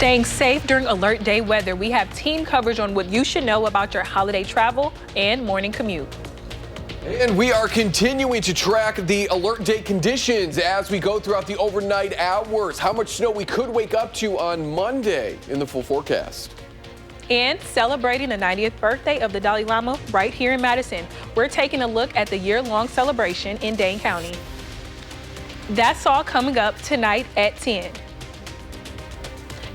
Staying safe during alert day weather, we have team coverage on what you should know about your holiday travel and morning commute. And we are continuing to track the alert day conditions as we go throughout the overnight hours. How much snow we could wake up to on Monday in the full forecast. And celebrating the 90th birthday of the Dalai Lama right here in Madison. We're taking a look at the year-long celebration in Dane County. That's all coming up tonight at 10.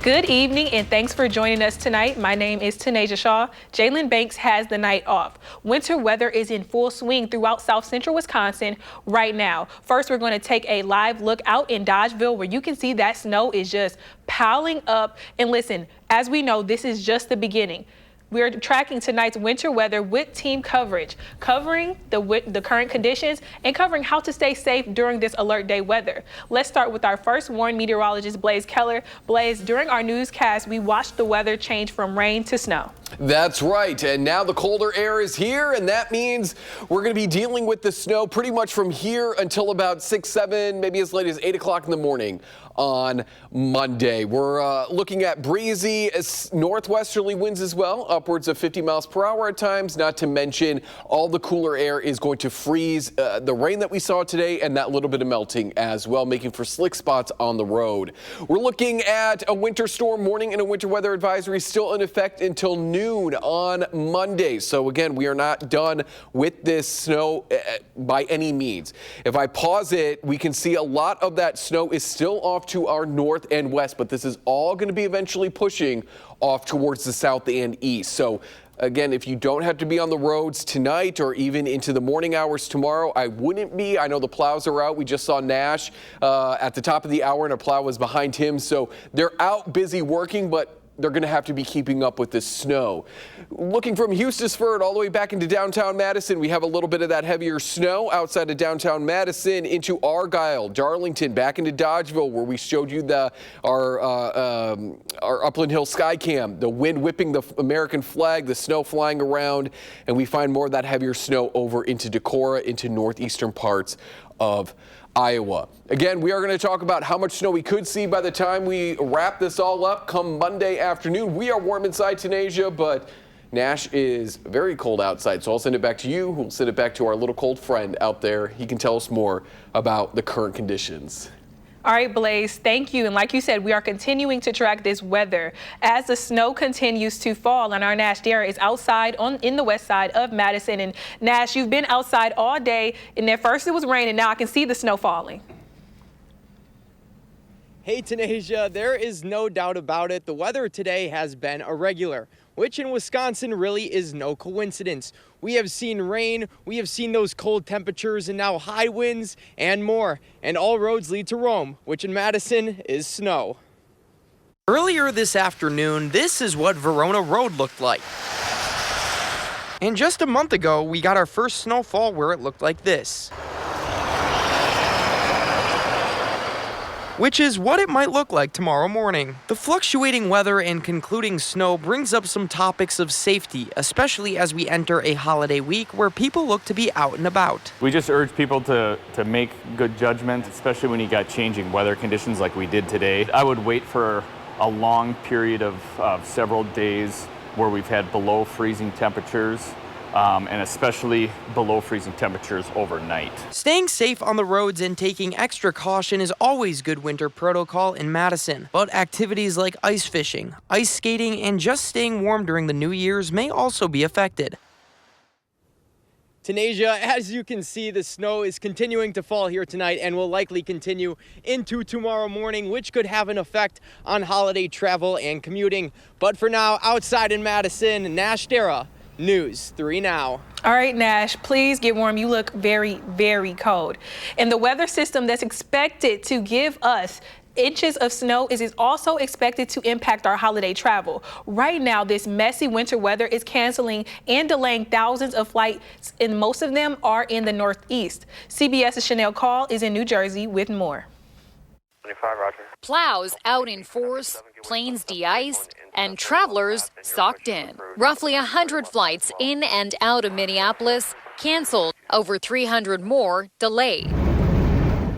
Good evening and thanks for joining us tonight. My name is Tanasia Shaw. Jalen Banks has the night off. Winter weather is in full swing throughout South Central Wisconsin right now. First, we're going to take a live look out in Dodgeville where you can see that snow is just piling up. And listen, as we know, this is just the beginning. We're tracking tonight's winter weather with team coverage, covering the current conditions and covering how to stay safe during this alert day weather. Let's start with our first warned meteorologist, Blaze Keller. Blaze, during our newscast, we watched the weather change from rain to snow. That's right. And now the colder air is here, and that means we're going to be dealing with the snow pretty much from here until about 6, 7, maybe as late as 8 o'clock in the morning on Monday. We're looking at breezy northwesterly winds as well, upwards of 50 miles per hour at times, not to mention all the cooler air is going to freeze the rain that we saw today and that little bit of melting as well, making for slick spots on the road. We're looking at a winter storm warning and a winter weather advisory still in effect until noon on Monday. So again, we are not done with this snow by any means. If I pause it, we can see a lot of that snow is still off to our north and west, but this is all going to be eventually pushing off towards the south and east. So again, if you don't have to be on the roads tonight or even into the morning hours tomorrow, I wouldn't be. I know the plows are out. We just saw Nash at the top of the hour and a plow was behind him. So they're out busy working, but they're going to have to be keeping up with this snow. Looking from Hustisford all the way back into downtown Madison, we have a little bit of that heavier snow outside of downtown Madison into Argyle, Darlington, back into Dodgeville, where we showed you our Upland Hill sky cam, the wind whipping the American flag, the snow flying around, and we find more of that heavier snow over into Decorah, into northeastern parts of Iowa. Again, we are going to talk about how much snow we could see by the time we wrap this all up come Monday afternoon. We are warm inside Tanasia, but Nash is very cold outside, so I'll send it back to you. We'll send it back to our little cold friend out there. He can tell us more about the current conditions. All right, Blaze, thank you. And like you said, we are continuing to track this weather as the snow continues to fall. And our Nash Dara is outside in the west side of Madison. And Nash, you've been outside all day, and at first it was raining. Now I can see the snow falling. Hey, Tanasia, there is no doubt about it. The weather today has been irregular, which in Wisconsin really is no coincidence. We have seen rain, we have seen those cold temperatures, and now high winds and more. And all roads lead to Rome, which in Madison is snow. Earlier this afternoon, this is what Verona Road looked like. And just a month ago, we got our first snowfall where it looked like this. Which is what it might look like tomorrow morning. The fluctuating weather and concluding snow brings up some topics of safety, especially as we enter a holiday week where people look to be out and about. We just urge people to make good judgment, especially when you got changing weather conditions like we did today. I would wait for a long period of several days where we've had below freezing temperatures. And especially below freezing temperatures overnight. Staying safe on the roads and taking extra caution is always good winter protocol in Madison. But activities like ice fishing, ice skating, and just staying warm during the New Year's may also be affected. Tanasia, as you can see, the snow is continuing to fall here tonight and will likely continue into tomorrow morning, which could have an effect on holiday travel and commuting. But for now, outside in Madison, Nash Dara, News 3 Now. All right, Nash, please get warm. You look very, very cold. And the weather system that's expected to give us inches of snow is also expected to impact our holiday travel. Right now, this messy winter weather is canceling and delaying thousands of flights, and most of them are in the Northeast. CBS's Chanel Call is in New Jersey with more. 25, Roger. Plows out in force, planes de-iced, and travelers socked in. Roughly 100 flights in and out of Minneapolis canceled, over 300 more delayed.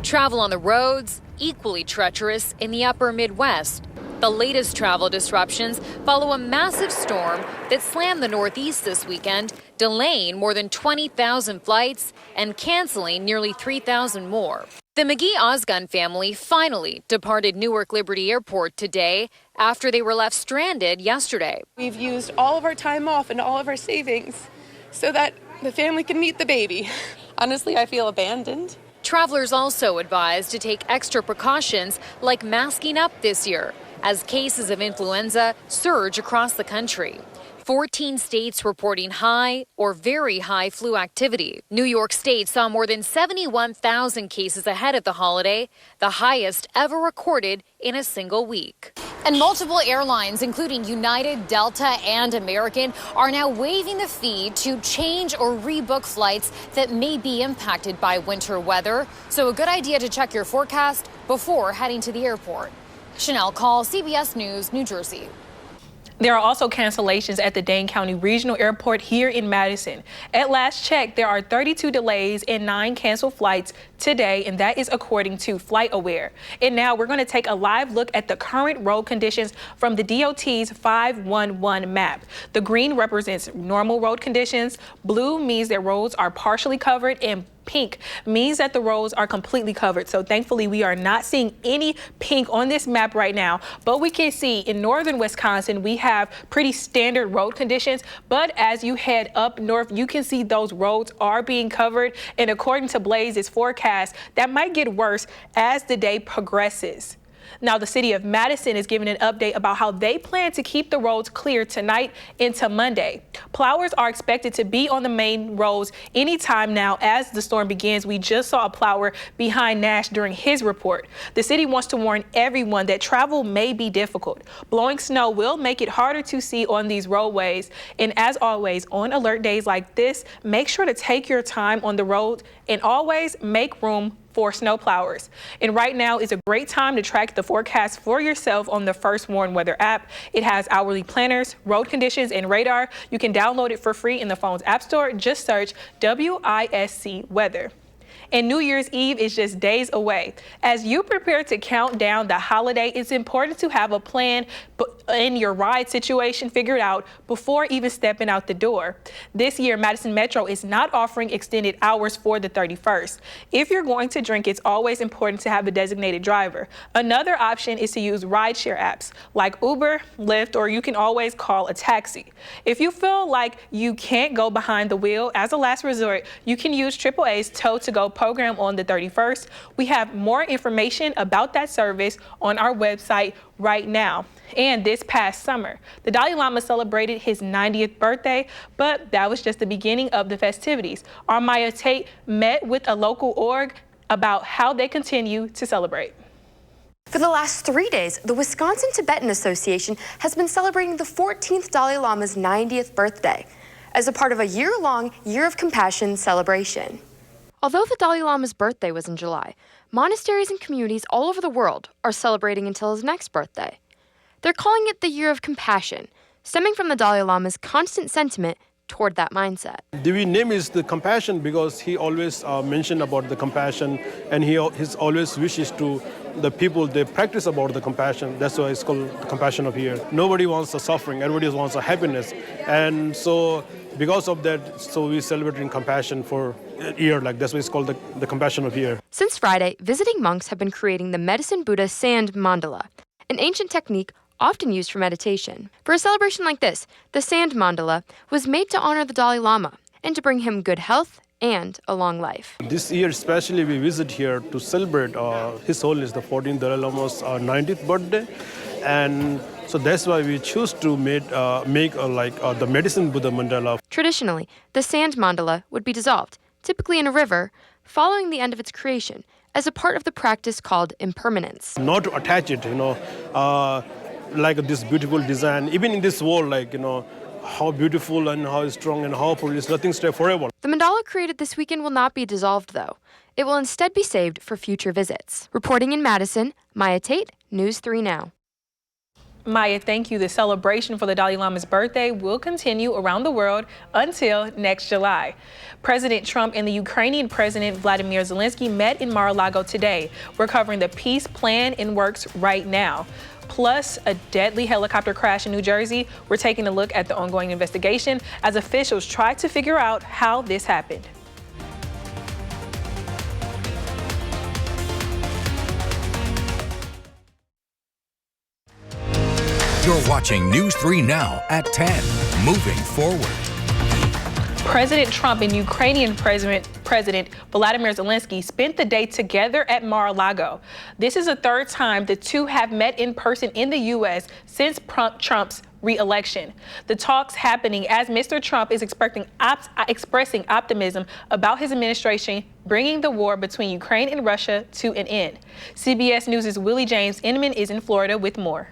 Travel on the roads equally treacherous in the upper Midwest. The latest travel disruptions follow a massive storm that slammed the Northeast this weekend, delaying more than 20,000 flights and canceling nearly 3,000 more. The McGee-Osgun family finally departed Newark Liberty Airport today after they were left stranded yesterday. We've used all of our time off and all of our savings so that the family can meet the baby. Honestly, I feel abandoned. Travelers also advised to take extra precautions like masking up this year as cases of influenza surge across the country. 14 states reporting high or very high flu activity. New York State saw more than 71,000 cases ahead of the holiday, the highest ever recorded in a single week. And multiple airlines, including United, Delta, and American, are now waiving the fee to change or rebook flights that may be impacted by winter weather. So a good idea to check your forecast before heading to the airport. Chanel Call, CBS News, New Jersey. There are also cancellations at the Dane County Regional Airport here in Madison. At last check, there are 32 delays and 9 canceled flights today, and that is according to FlightAware. And now we're going to take a live look at the current road conditions from the DOT's 511 map. The green represents normal road conditions, blue means that roads are partially covered, and pink means that the roads are completely covered. So thankfully, we are not seeing any pink on this map right now, but we can see in northern Wisconsin, we have pretty standard road conditions. But as you head up north, you can see those roads are being covered. And according to Blaze's forecast, that might get worse as the day progresses. Now, the city of Madison is giving an update about how they plan to keep the roads clear tonight into Monday. Plowers are expected to be on the main roads anytime now as the storm begins. We just saw a plower behind Nash during his report. The city wants to warn everyone that travel may be difficult. Blowing snow will make it harder to see on these roadways. And as always, on alert days like this, make sure to take your time on the road and always make room for snow plowers. And right now is a great time to track the forecast for yourself on the First Warn Weather app. It has hourly planners, road conditions, and radar. You can download it for free in the phone's app store. Just search WISC Weather. And New Year's Eve is just days away. As you prepare to count down the holiday, it's important to have a plan in your ride situation figured out before even stepping out the door. This year, Madison Metro is not offering extended hours for the 31st. If you're going to drink, it's always important to have a designated driver. Another option is to use rideshare apps like Uber, Lyft, or you can always call a taxi. If you feel like you can't go behind the wheel, as a last resort, you can use AAA's Tow to Go program on the 31st. We have more information about that service on our website right now. And this past summer, the Dalai Lama celebrated his 90th birthday, but that was just the beginning of the festivities. Our Maya Tate met with a local org about how they continue to celebrate. For the last 3 days, the Wisconsin Tibetan Association has been celebrating the 14th Dalai Lama's 90th birthday as a part of a year-long Year of Compassion celebration. Although the Dalai Lama's birthday was in July, monasteries and communities all over the world are celebrating until his next birthday. They're calling it the Year of Compassion, stemming from the Dalai Lama's constant sentiment toward that mindset. The name is the compassion because he always mentioned about the compassion, and his always wishes to the people they practice about the compassion. That's why it's called the compassion of year. Nobody wants the suffering, everybody wants the happiness. And so because of that, so we celebrating compassion for a year, like that's why it's called the compassion of year. Since Friday, visiting monks have been creating the Medicine Buddha Sand Mandala, an ancient technique often used for meditation. For a celebration like this, the Sand Mandala was made to honor the Dalai Lama and to bring him good health and a long life. This year especially we visit here to celebrate His Holiness the 14th Dalai Lama's 90th birthday, and so that's why we choose to make the Medicine Buddha Mandala. Traditionally, the Sand Mandala would be dissolved, typically in a river, following the end of its creation, as a part of the practice called impermanence. Not to attach it, like this beautiful design, even in this world, how beautiful and how strong and how powerful is, nothing stays forever. The mandala created this weekend will not be dissolved, though. It will instead be saved for future visits. Reporting in Madison, Maya Tate, News 3 Now. Maya, thank you. The celebration for the Dalai Lama's birthday will continue around the world until next July. President Trump and the Ukrainian President Vladimir Zelensky met in Mar-a-Lago today. We're covering the peace plan in works right now. plus a deadly helicopter crash in New Jersey. We're taking a look at the ongoing investigation as officials try to figure out how this happened. You're watching News 3 Now at 10. Moving forward. President Trump and Ukrainian President Volodymyr Zelensky spent the day together at Mar-a-Lago. This is the third time the two have met in person in the U.S. since Trump's re-election. The talks happening as Mr. Trump is expressing optimism about his administration bringing the war between Ukraine and Russia to an end. CBS News' Willie James Inman is in Florida with more.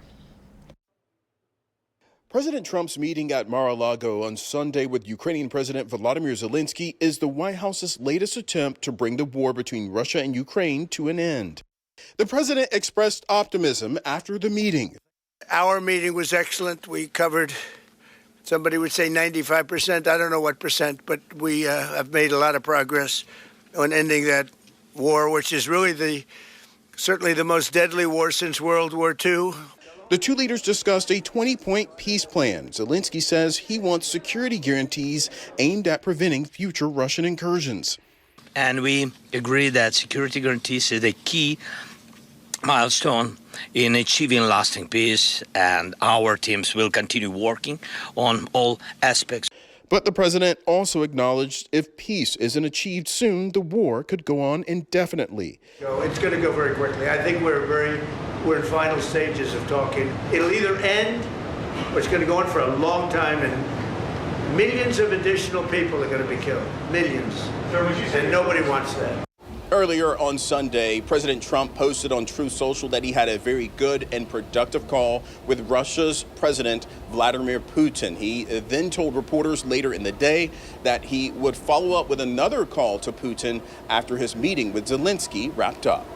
President Trump's meeting at Mar-a-Lago on Sunday with Ukrainian President Volodymyr Zelensky is the White House's latest attempt to bring the war between Russia and Ukraine to an end. The president expressed optimism after the meeting. Our meeting was excellent. We covered, somebody would say 95%. I don't know what percent, but we have made a lot of progress on ending that war, which is really certainly the most deadly war since World War II. The two leaders discussed a 20-point peace plan. Zelensky says he wants security guarantees aimed at preventing future Russian incursions. And we agree that security guarantees is a key milestone in achieving lasting peace, and our teams will continue working on all aspects. But the president also acknowledged if peace isn't achieved soon, the war could go on indefinitely. It's going to go very quickly. I think we're in final stages of talking. It'll either end or it's going to go on for a long time, and millions of additional people are going to be killed. Millions. And nobody wants that. Earlier on Sunday, President Trump posted on Truth Social that he had a very good and productive call with Russia's President Vladimir Putin. He then told reporters later in the day that he would follow up with another call to Putin after his meeting with Zelensky wrapped up.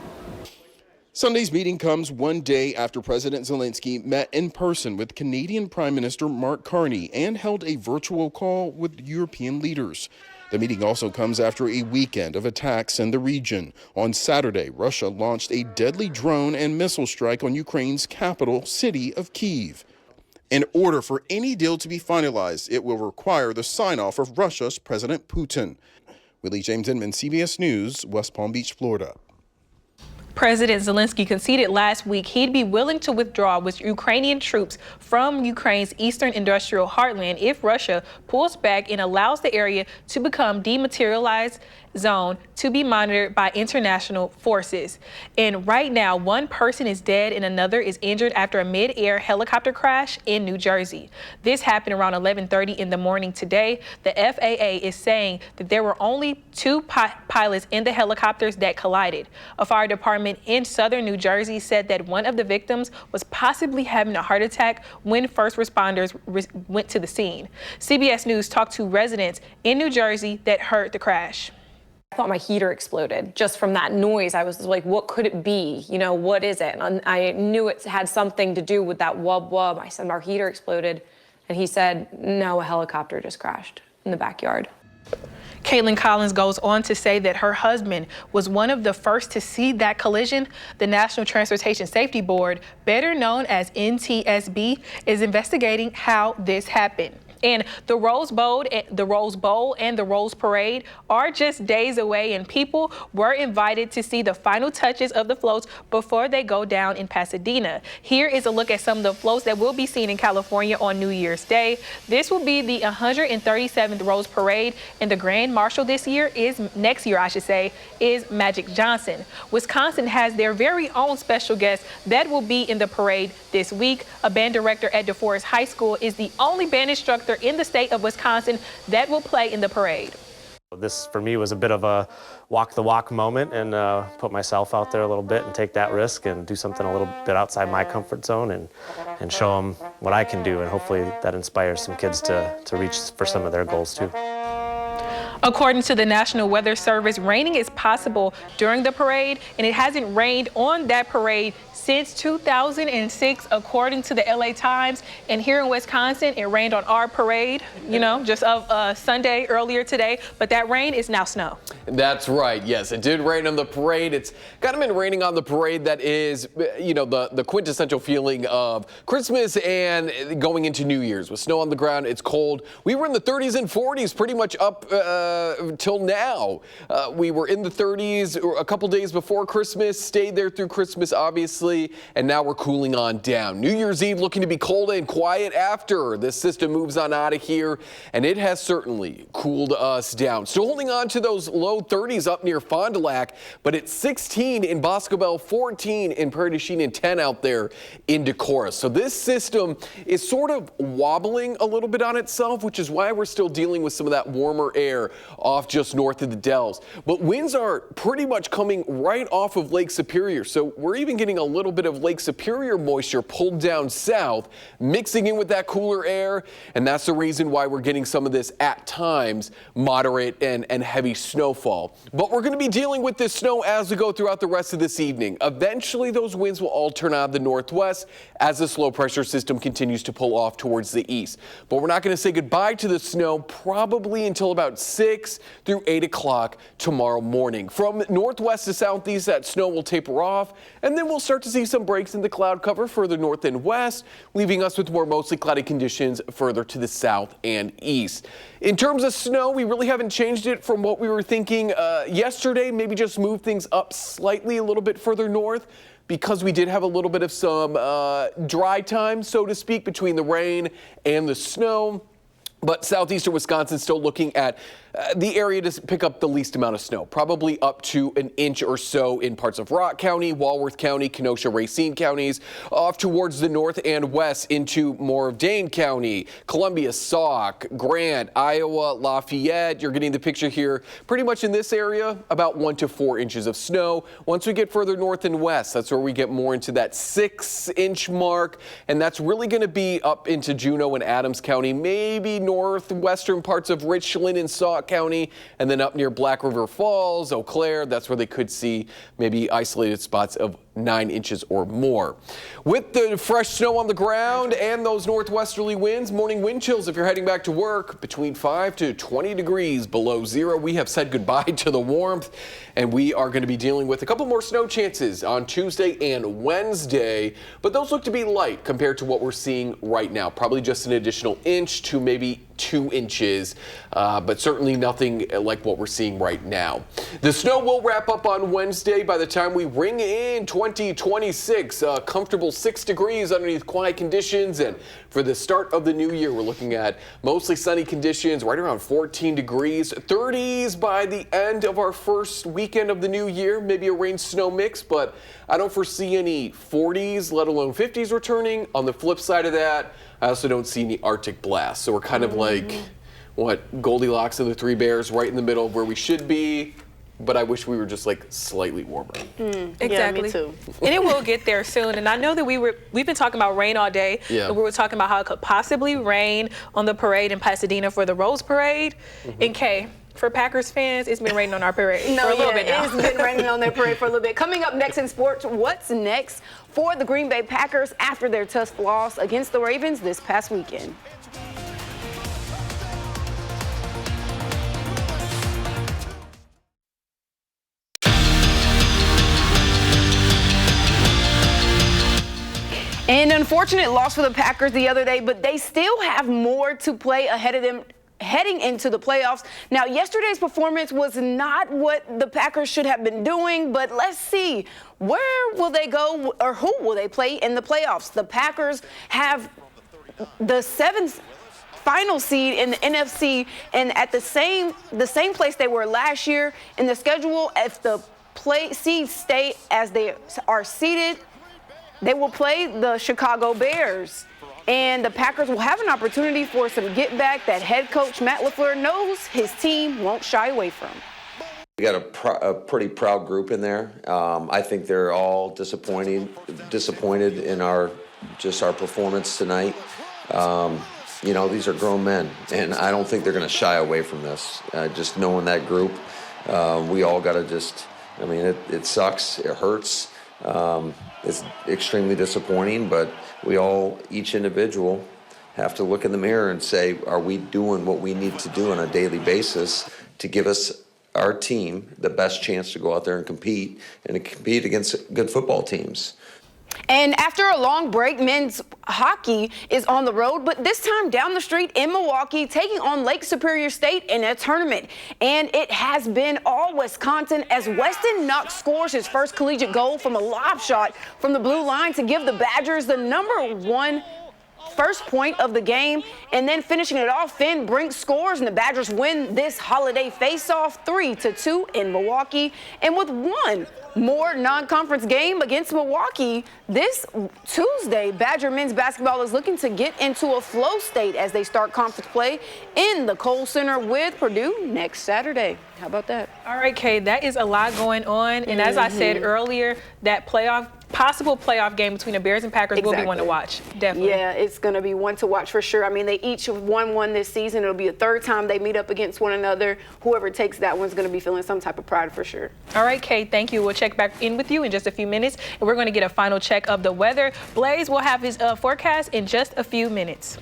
Sunday's meeting comes one day after President Zelensky met in person with Canadian Prime Minister Mark Carney and held a virtual call with European leaders. The meeting also comes after a weekend of attacks in the region. On Saturday, Russia launched a deadly drone and missile strike on Ukraine's capital city of Kyiv. In order for any deal to be finalized, it will require the sign-off of Russia's President Putin. Willie James Inman, CBS News, West Palm Beach, Florida. President Zelensky conceded last week he'd be willing to withdraw with Ukrainian troops from Ukraine's eastern industrial heartland if Russia pulls back and allows the area to become demilitarized zone to be monitored by international forces. And right now, one person is dead and another is injured after a mid-air helicopter crash in New Jersey. This happened around 11:30 in the morning today. The FAA is saying that there were only two pilots in the helicopters that collided. A fire department in southern New Jersey said that one of the victims was possibly having a heart attack when first responders went to the scene. CBS News talked to residents in New Jersey that heard the crash. I thought my heater exploded just from that noise. I was like, what could it be? You know, what is it? And I knew it had something to do with that wub wub. I said, our heater exploded. And he said, no, a helicopter just crashed in the backyard. Caitlin Collins goes on to say that her husband was one of the first to see that collision. The National Transportation Safety Board, better known as NTSB, is investigating how this happened. And the Rose Bowl and the Rose Parade are just days away, and people were invited to see the final touches of the floats before they go down in Pasadena. Here is a look at some of the floats that will be seen in California on New Year's Day. This will be the 137th Rose Parade, and the Grand Marshal next year, is Magic Johnson. Wisconsin has their very own special guest that will be in the parade this week. A band director at DeForest High School is the only band instructor in the state of Wisconsin that will play in the parade. This, for me, was a bit of a walk the walk moment, and put myself out there a little bit and take that risk and do something a little bit outside my comfort zone and show them what I can do, and hopefully that inspires some kids to reach for some of their goals too. According to the National Weather Service, raining is possible during the parade, and it hasn't rained on that parade since 2006, according to the LA Times. And here in Wisconsin, it rained on our parade, just of Sunday earlier today, but that rain is now snow. That's right. Yes, it did rain on the parade. It's kind of been raining on the parade that is, the quintessential feeling of Christmas and going into New Year's. With snow on the ground, it's cold. We were in the 30s and 40s pretty much up till now. We were in the 30s a couple days before Christmas, stayed there through Christmas, obviously, and now we're cooling on down. New Year's Eve looking to be cold and quiet after this system moves on out of here, and it has certainly cooled us down. Still holding on to those low 30s up near Fond du Lac, but it's 16 in Boscobel, 14 in Prairie du Chien, and 10 out there in Decorah. So this system is sort of wobbling a little bit on itself, which is why we're still dealing with some of that warmer air off just north of the Dells. But winds are pretty much coming right off of Lake Superior. So we're even getting a little bit of Lake Superior moisture pulled down south, mixing in with that cooler air. And that's the reason why we're getting some of this, at times, moderate and heavy snowfall. But we're going to be dealing with this snow as we go throughout the rest of this evening. Eventually, those winds will all turn out of the northwest as the low pressure system continues to pull off towards the east. But we're not going to say goodbye to the snow probably until about 6 through 8 o'clock tomorrow morning. From northwest to southeast, that snow will taper off, and then we'll start to see some breaks in the cloud cover further north and west, leaving us with more mostly cloudy conditions further to the south and east. In terms of snow, we really haven't changed it from what we were thinking yesterday. Maybe just move things up slightly a little bit further north, because we did have a little bit of some dry time, so to speak, between the rain and the snow. But southeastern Wisconsin still looking at the area to pick up the least amount of snow, probably up to an inch or so in parts of Rock County, Walworth County, Kenosha, Racine counties, off towards the north and west into more of Dane County, Columbia, Sauk, Grant, Iowa, Lafayette. You're getting the picture here. Pretty much in this area, about 1 to 4 inches of snow. Once we get further north and west, that's where we get more into that 6-inch mark, and that's really going to be up into Juneau and Adams County, maybe northwestern parts of Richland and Sauk County, and then up near Black River Falls, Eau Claire. That's where they could see maybe isolated spots of 9 inches or more. With the fresh snow on the ground and those northwesterly winds, morning wind chills if you're heading back to work, between 5 to 20 degrees below zero. We have said goodbye to the warmth, and we are going to be dealing with a couple more snow chances on Tuesday and Wednesday, but those look to be light compared to what we're seeing right now. Probably just an additional inch to maybe 2 inches, but certainly nothing like what we're seeing right now. The snow will wrap up on Wednesday. By the time we ring in 2026, comfortable 6 degrees underneath quiet conditions, and for the start of the new year, we're looking at mostly sunny conditions, right around 14 degrees, 30s by the end of our first weekend of the new year, maybe a rain-snow mix, but I don't foresee any 40s, let alone 50s returning. On the flip side of that, I also don't see any Arctic blasts, so we're kind of like, what, Goldilocks and the Three Bears, right in the middle of where we should be. But I wish we were just like slightly warmer. Exactly. Yeah, me too. And it will get there soon. And I know that we've been talking about rain all day. Yeah. And we were talking about how it could possibly rain on the parade in Pasadena for the Rose Parade. And Kay, for Packers fans, it's been raining on our parade for a little bit now. It's been raining on their parade for a little bit. Coming up next in sports, what's next for the Green Bay Packers after their tough loss against the Ravens this past weekend? An unfortunate loss for the Packers the other day, but they still have more to play ahead of them heading into the playoffs. Now, yesterday's performance was not what the Packers should have been doing, but let's see. Where will they go, or who will they play in the playoffs? The Packers have the 7th final seed in the NFC, and at the same place they were last year in the schedule. If the seeds stay as they are seeded, they will play the Chicago Bears, and the Packers will have an opportunity for some get back that head coach Matt LaFleur knows his team won't shy away from. We got a pretty proud group in there. I think they're all disappointed in our performance tonight. These are grown men, and I don't think they're going to shy away from this. Just knowing that group, we all got to it sucks, it hurts. It's extremely disappointing, but we all, each individual, have to look in the mirror and say, are we doing what we need to do on a daily basis to give us our team the best chance to go out there and compete against good football teams. And after a long break, men's hockey is on the road, but this time down the street in Milwaukee, taking on Lake Superior State in a tournament. And it has been all Wisconsin as Weston Knox scores his first collegiate goal from a lob shot from the blue line to give the Badgers the #1 first point of the game. And then finishing it off, Finn Brink scores, and the Badgers win this holiday face-off 3-2 in Milwaukee. And with one more non-conference game against Milwaukee this Tuesday, Badger men's basketball is looking to get into a flow state as they start conference play in the Kohl Center with Purdue next Saturday. How about that? All right, Kay, that is a lot going on. And as I said earlier, that possible playoff game between the Bears and Packers will be one to watch. Definitely. Yeah, it's going to be one to watch for sure. I mean, they each have won one this season. It'll be the third time they meet up against one another. Whoever takes that one's going to be feeling some type of pride for sure. All right, Kay, thank you. We'll check back in with you in just a few minutes, and we're going to get a final check of the weather. Blaze will have his forecast in just a few minutes.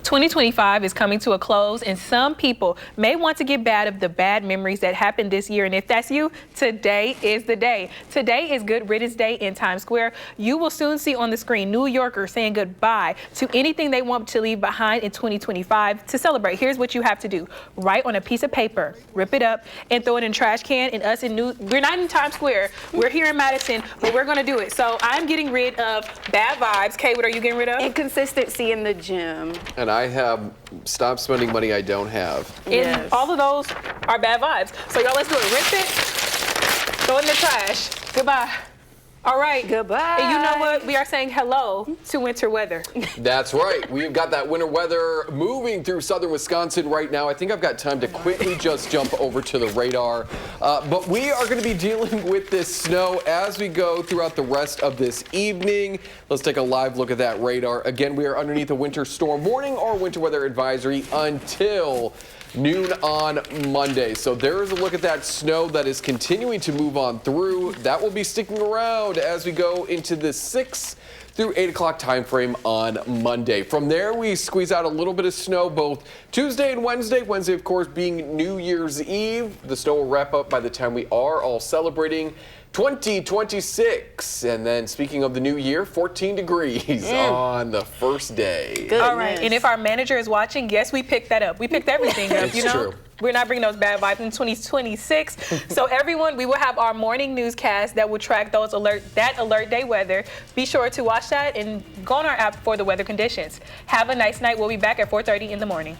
"2025 is coming to a close, and some people may want to get bad of the bad memories that happened this year. And if that's you, today is the day. Today is Good Riddance Day in Times Square. You will soon see on the screen New Yorkers saying goodbye to anything they want to leave behind in 2025 to celebrate. Here's what you have to do. Write on a piece of paper, rip it up, and throw it in a trash can. And us we're not in Times Square. We're here in Madison, but we're going to do it. So I'm getting rid of bad vibes. Kay, what are you getting rid of? Inconsistency in the gym. And I have stop spending money I don't have. And all of those are bad vibes. So y'all, let's do it. Rip it, throw it in the trash. Goodbye. All right. Goodbye. And you know what? We are saying hello to winter weather. That's right. We've got that winter weather moving through southern Wisconsin right now. I think I've got time to quickly just jump over to the radar. But we are going to be dealing with this snow as we go throughout the rest of this evening. Let's take a live look at that radar. Again, we are underneath a winter storm warning or winter weather advisory until noon on Monday. So there is a look at that snow that is continuing to move on through. That will be sticking around as we go into the 6 through 8 o'clock time frame on Monday. From there, we squeeze out a little bit of snow both Tuesday and Wednesday. Wednesday, of course, being New Year's Eve. The snow will wrap up by the time we are all celebrating 2026. And then speaking of the new year, 14 degrees on the first day. Goodness. All right. And if our manager is watching, yes, we picked that up. We picked everything up, It's true. We're not bringing those bad vibes in 2026. So everyone, we will have our morning newscast that will track those alert day weather. Be sure to watch that and go on our app for the weather conditions. Have a nice night. We'll be back at 4:30 in the morning.